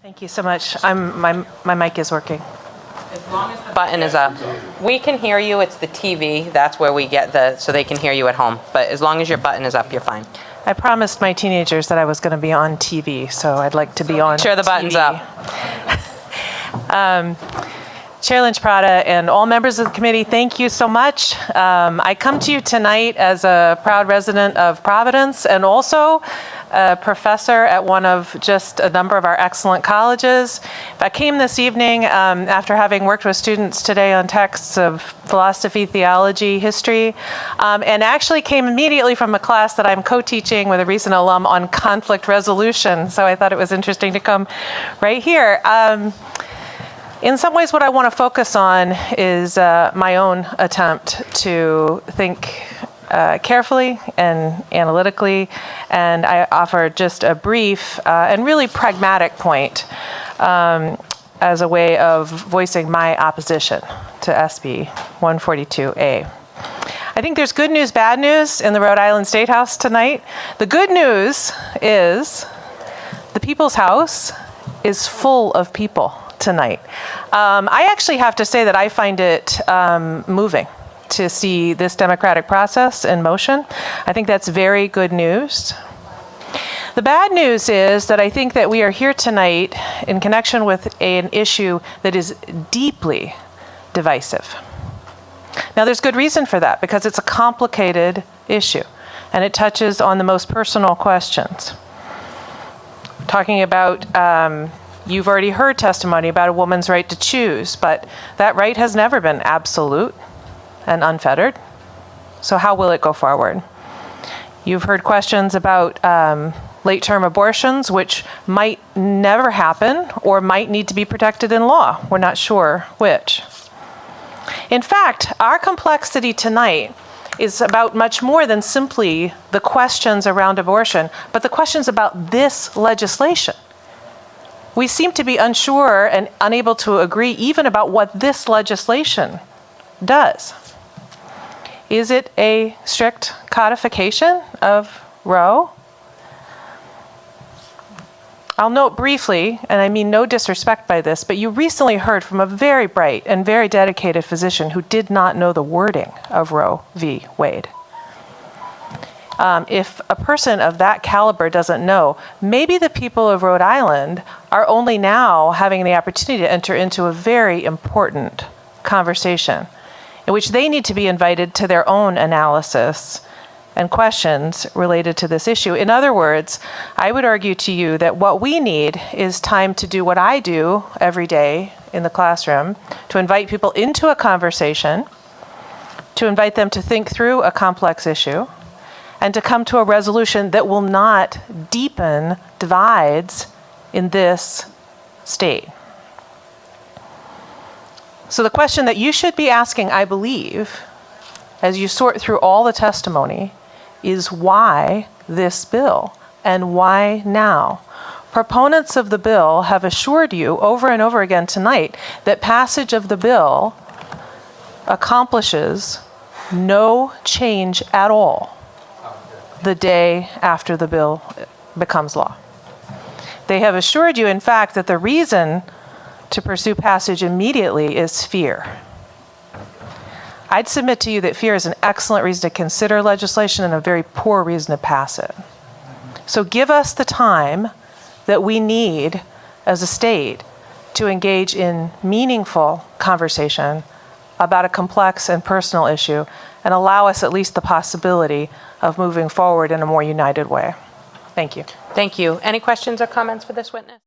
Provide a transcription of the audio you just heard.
Thank you so much. My mic is working. As long as the button is up. We can hear you. It's the TV. That's where we get so they can hear you at home. But as long as your button is up, you're fine. I promised my teenagers that I was going to be on TV, so I'd like to be on Sure, the button's TV. up. Chair Lynch-Prata and all members of the committee, thank you so much. I come to you tonight as a proud resident of Providence and also a professor at one of just a number of our excellent colleges. I came this evening after having worked with students today on texts of philosophy, theology, history, and actually came immediately from a class that I'm co-teaching with a recent alum on conflict resolution. So I thought it was interesting to come right here. In some ways, what I want to focus on is my own attempt to think carefully and analytically, and I offer just a brief and really pragmatic point as a way of voicing my opposition to SB 142A. I think there's good news, bad news in the Rhode Island State House tonight. The good news is the People's House is full of people tonight. I actually have to say that I find it moving to see this democratic process in motion. I think that's very good news. The bad news is that I think that we are here tonight in connection with an issue that is deeply divisive. Now, there's good reason for that, because it's a complicated issue, and it touches on the most personal questions. Talking about you've already heard testimony about a woman's right to choose, but that right has never been absolute and unfettered. So how will it go forward? You've heard questions about late-term abortions, which might never happen or might need to be protected in law. We're not sure which. In fact, our complexity tonight is about much more than simply the questions around abortion, but the questions about this legislation. We seem to be unsure and unable to agree even about what this legislation does. Is it a strict codification of Roe? I'll note briefly, and I mean no disrespect by this, but you recently heard from a very bright and very dedicated physician who did not know the wording of Roe v. Wade. If a person of that caliber doesn't know, maybe the people of Rhode Island are only now having the opportunity to enter into a very important conversation in which they need to be invited to their own analysis and questions related to this issue. In other words, I would argue to you that what we need is time to do what I do every day in the classroom, to invite people into a conversation, to invite them to think through a complex issue, and to come to a resolution that will not deepen divides in this state. So the question that you should be asking, I believe, as you sort through all the testimony, is why this bill and why now? Proponents of the bill have assured you over and over again tonight that passage of the bill accomplishes no change at all the day after the bill becomes law. They have assured you, in fact, that the reason to pursue passage immediately is fear. I'd submit to you that fear is an excellent reason to consider legislation and a very poor reason to pass it. So give us the time that we need as a state to engage in meaningful conversation about a complex and personal issue, and allow us at least the possibility of moving forward in a more united way. Thank you. Thank you. Any questions or comments for this witness?